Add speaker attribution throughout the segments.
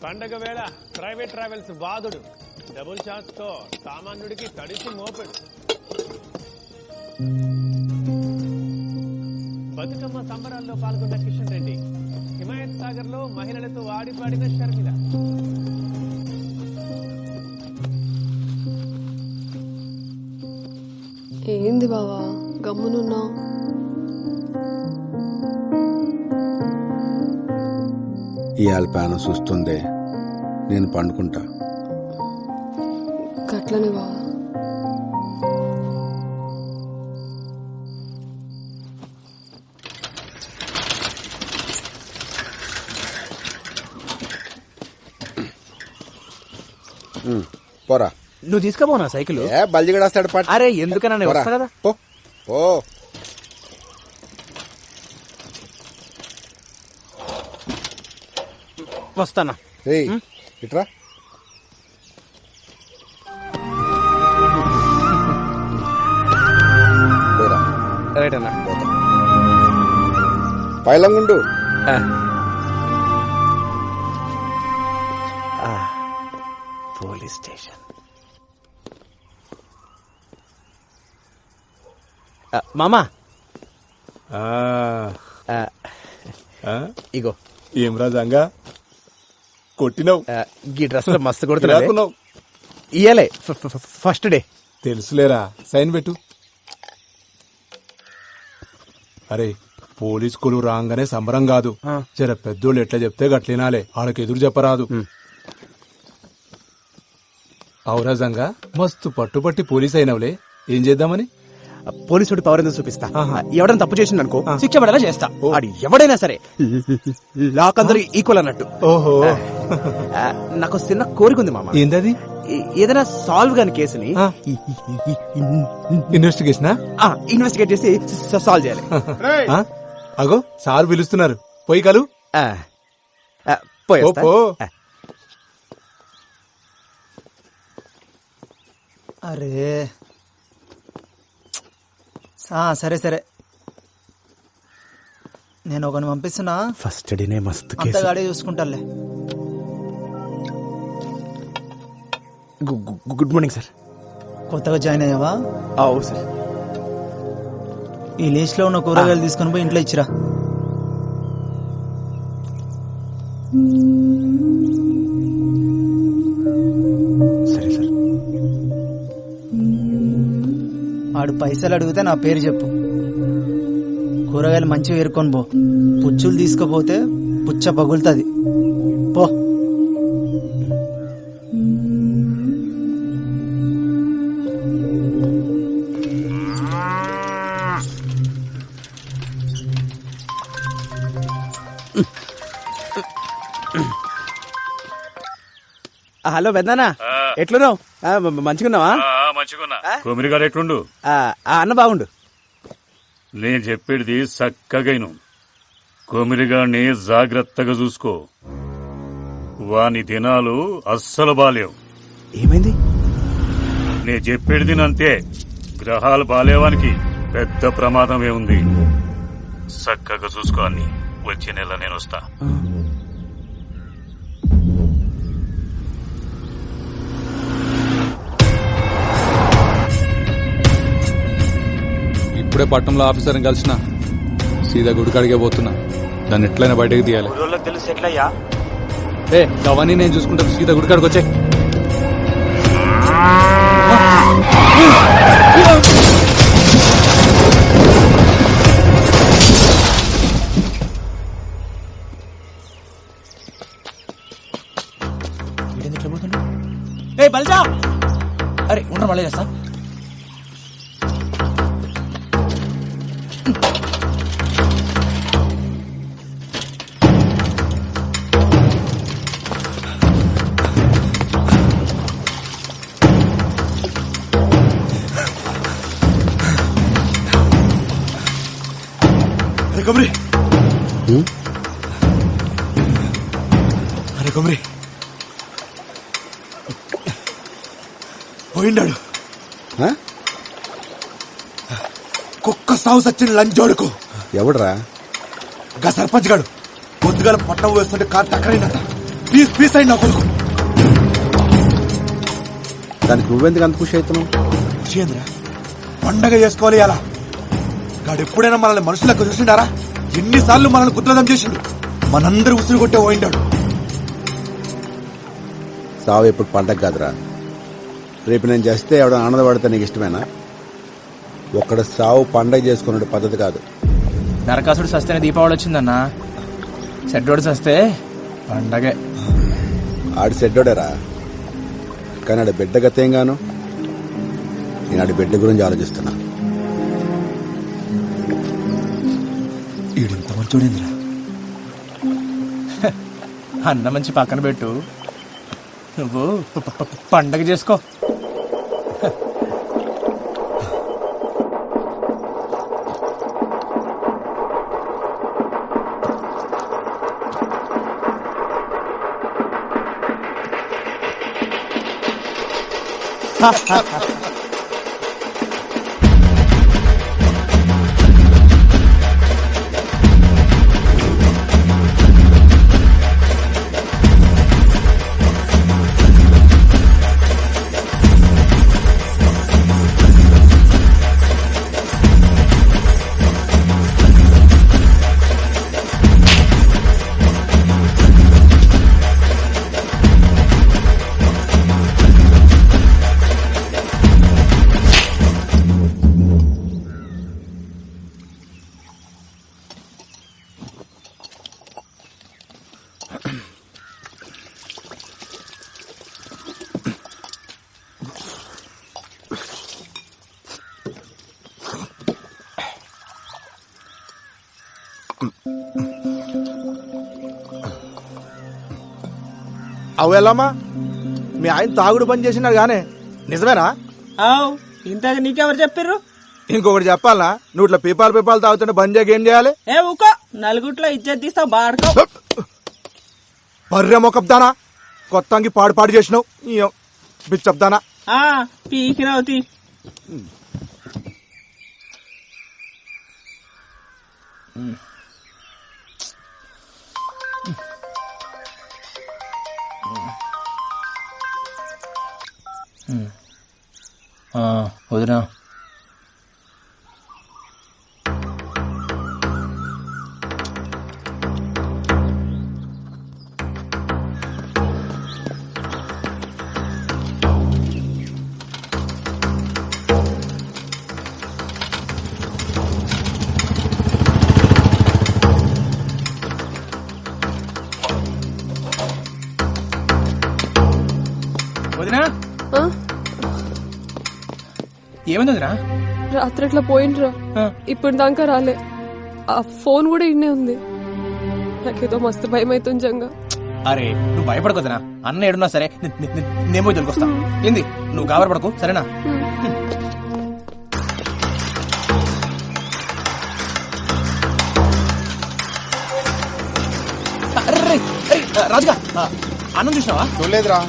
Speaker 1: పండగ వేళ private travels వాదుడు double chance తో సామాన్యుడికి తడిసి మోపెడు. బతుకమ్మ సంబరాల్లో పాల్గొన్న కిషన్ రెడ్డి, హిమాయత్ సాగర్ లో మహిళలతో ఆడిపాడిన షర్మిల.
Speaker 2: ఏంది బావా గమ్మునున్నావు?
Speaker 3: ఇవాళ ప్యాను చూస్తుందే, నేను పండుకుంటా.
Speaker 2: గట్లనే బావా.
Speaker 3: పోరా.
Speaker 4: నువ్వు తీసుకుపోనా సైకిల్?
Speaker 3: బల్జిగడేస్తాడు పాట.
Speaker 4: అరే ఎందుకన్నా నేను వస్తా కదా.
Speaker 3: పో పో.
Speaker 4: వస్తానా.
Speaker 3: ఏయ్ ఇట్రా. పోరా.
Speaker 4: రైట్ అన్నా.
Speaker 3: పైలంగుండు.
Speaker 4: Police station. మామా ఇగో.
Speaker 5: ఏం రాజంగా కొట్టినావు?
Speaker 4: ఈ డ్రెస్ లో మస్తు కొడుతున్నావు. ఇయ్యాలే ఫస్ట్ డే.
Speaker 5: తెలుసులేరా, సైన్ పెట్టు. అరే పోలీస్ కులు రాగానే సంబరం కాదు, జర పెద్దోళ్ళు ఎట్లా చెప్తే గట్లినాలే, వాళ్ళకి ఎదురు చెప్పరాదు. ఔరాజంగా మస్తు పట్టుపట్టి పోలీస్ అయినవులే, ఏం చేద్దామని?
Speaker 4: పోలీసుడి పవర్ ఎందుకు చూపిస్తా. ఎవడైనా తప్పు చేసింది అనుకో శిక్ష పడేలా చేస్తా. అది ఎవడైనా సరే లాక్ అందరూ ఈక్వల్ అన్నట్టు.
Speaker 5: ఓహో,
Speaker 4: నాకు చిన్న కోరిక ఉంది మామ.
Speaker 5: ఏంటది?
Speaker 4: ఏదైనా సాల్వ్ కాని కేసుని ఇన్వెస్టిగేట్ చేసి సాల్వ్ చేయాలి.
Speaker 5: అగో సార్ పిలుస్తున్నారు, పోయి కలు.
Speaker 6: అరే సరే సరే, నేను ఒకరిని పంపిస్తున్నా.
Speaker 4: ఫస్ట్ డేనే మస్తు
Speaker 6: అంతగాడే చూసుకుంటాలే.
Speaker 4: Good morning sir.
Speaker 6: కొత్తగా జాయిన్ అయ్యావా?
Speaker 4: అవు సార్.
Speaker 6: ఈ లిస్ట్ లో ఉన్న కూరగాయలు తీసుకుని పోయి ఇంట్లో ఇచ్చిరా.
Speaker 4: సరే సార్.
Speaker 6: ఆడు పైసలు అడిగితే నా పేరు చెప్పు. కూరగాయలు మంచిగా ఏరుకొని పో. పుచ్చులు తీసుకుపోతే పుచ్చ పగులుతుంది. పో.
Speaker 4: హలో పెద్దనా, ఎట్లున్నావు? మంచిగున్నావా?
Speaker 7: మంచిగున్నా. కొమిరిగాడు ఎట్లుండు?
Speaker 4: అన్న బాగుండు.
Speaker 7: నేను చెప్పేది చక్కగైను. కొమిరిగాడిని జాగ్రత్తగా చూసుకో. వాని దినాలు అస్సలు బాలేవు.
Speaker 4: ఏమైంది?
Speaker 7: నేను చెప్పేది నంతే. గ్రహాలు బాలేవానికి పెద్ద ప్రమాదమే ఉంది. చక్కగా చూసుకో అన్ని. వచ్చే నెల నేను వస్తా.
Speaker 8: ఇప్పుడే పట్టణంలో ఆఫీసర్ని కలిసిన, సీదా గుడికాడికే పోతున్నా. దాన్ని ఎట్లయినా బయటకు తీయాలి.
Speaker 4: తెలుసు ఎట్లయ్యా?
Speaker 8: అవన్నీ నేను చూసుకుంటాను. సీదా గుడికాడికి వచ్చే.
Speaker 4: బల్జా, అరే ఉండరు మళ్ళీ చేస్తా.
Speaker 5: అరే కొమరి, అరే కొమరి పోయిండాడు. కుక్క సాగు సచ్చిన లంజోడుకు.
Speaker 3: ఎవడరా?
Speaker 5: గా సర్పంచ్ గాడు పొద్దుగాల పట్టం వేస్తుంటే కారు టక్కరైందట. పీస్ అయింది నా కొడుకు.
Speaker 3: దానికి నువ్వెందుకు అంత ఖుషి అవుతున్నావు?
Speaker 5: చంద్ర పండగ చేసుకోవాలి అలా. గాడు ఎప్పుడైనా మనల్ని మనుషులకు చూసిండారా? ఎన్నిసార్లు మనల్ని కుట్రదం చేసిండు. మనందరూ ఉసురు కొట్టే పోయిండాడు.
Speaker 3: సావు ఇప్పుడు పండగ కాదురా. రేపు నేను చేస్తే ఎవడ ఆనందపడితే నీకు ఇష్టమేనా? ఒక్కడ సావు పండగ చేసుకునే పద్ధతి కాదు.
Speaker 4: నరకాసుడు సస్తేనే దీపావళి వచ్చిందన్నా. చెడ్డోడు సస్తే పండగే.
Speaker 3: ఆడి సెడ్డోడేరా, కానీ ఆడి బిడ్డ గతేం గాను. నేను ఆడి బిడ్డ గురించి ఆలోచిస్తున్నా.
Speaker 5: ఈడింత మంచోడేంద్రా.
Speaker 4: అన్న మంచి పక్కన పెట్టు, నువ్వు పండగ చేసుకో. అవు ఎల్లమ్మా, మీ ఆయన తాగుడు పని చేసినాడు గానే నిజమేనా?
Speaker 6: ఇంతగా నీకెవరు చెప్పిర్రు?
Speaker 4: ఇంకొకటి చెప్పాలా, నువ్వు ఇట్లా పీపాలు తాగుతుంటే బంద్ చేయక ఏం చేయాలి?
Speaker 6: ఏ ఊకో, నలుగుట్లో ఇజ్జత్ తీస్తావు బాడుకో.
Speaker 4: బర్రె మొకబ్దానా, కొత్తంగి పాడు చేసినావు బిచ్చబ్దానా.
Speaker 6: పీకినవుతి.
Speaker 4: వదినా, వదినా ఏమైంది వదినా?
Speaker 2: రాత్రి అట్లా పోయిండ్రా, ఇప్పుడు దాకా రాలే. ఆ ఫోన్ కూడా ఇన్నే ఉంది. నాకేదో మస్తు భయం అవుతుంది జంగా.
Speaker 4: అరే నువ్వు భయపడకొద్దునా, అన్న ఏడున్నా సరే నేను పోయి దొరికొస్తా. ఏంది నువ్వు గాబరపడకు, సరేనా? రాజుగా అన్నం చూసినావా?
Speaker 3: చూడలేదురా.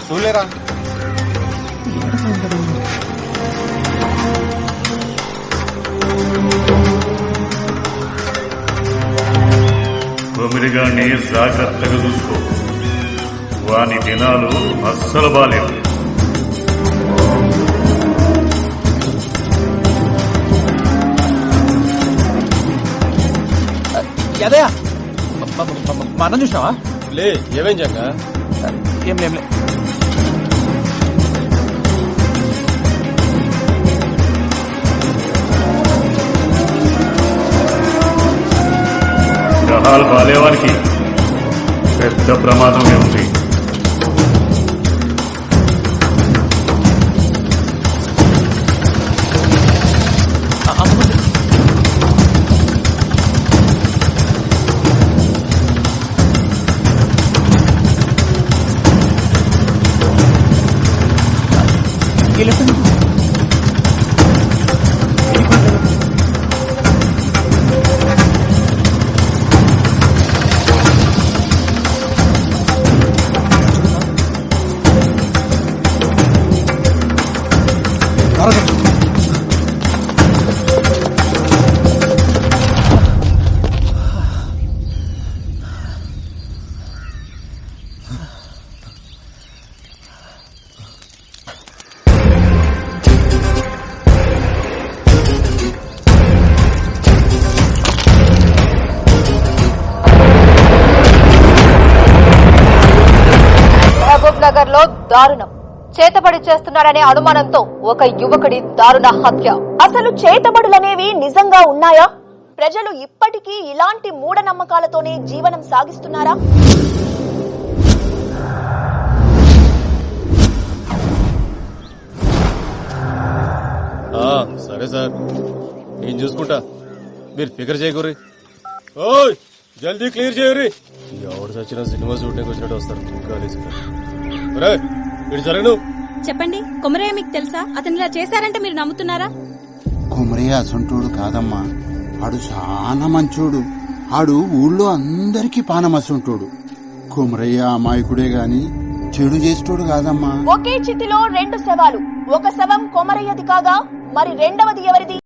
Speaker 3: చూడలేరా?
Speaker 7: కొమిరిగాన్ని జాగ్రత్తగా చూసుకో. వాని దినాలు అస్సలు బాలేవు.
Speaker 4: యాదయ్య, మా అన్నం చూసినావా?
Speaker 1: లే, ఏమేం జంగా?
Speaker 4: ఏం లేంలే.
Speaker 7: గ్రహాలు బాలేవానికి పెద్ద ప్రమాదమే ఉంది.
Speaker 9: నగర్లో దారుణం. చేతబడి చేస్తున్నారనే అనుమానంతో ఒక యువకుడి దారుణ హత్య. అసలు చేతబడులనేవి నిజంగా ఉన్నాయా? ప్రజలు ఇప్పటికీ ఇలాంటి మూఢనమ్మకాలతోనే జీవనం సాగిస్తున్నారా?
Speaker 10: సరే సార్, నేను చూసుకుంటా, మీరు ఫికర్ చేయకూరి. ఓయ్ జల్దీ క్లియర్ చేయరి. ఎవడు చచ్చిన సినిమా షూటింగ్ వచ్చినట్టు వస్తారు. ఇటు సరే నువ్వు
Speaker 11: చెప్పండి. కొమరయ్య మీకు తెలుసా? అతను ఇలా చేశారంటే మీరు నమ్ముతున్నారా?
Speaker 3: కుమరయ్య అసంటోడు కాదమ్మా, ఆడు చాలా మంచోడు. ఆడు ఊళ్ళో అందరికీ పానమసంటోడు. కుమరయ్య అమాయకుడే గాని చెడు చేసేటోడు కాదమ్మా.
Speaker 9: ఒకే చితిలో రెండు శవాలు. ఒక శవం కొమరయ్యది కాగా మరి రెండవది ఎవరిది?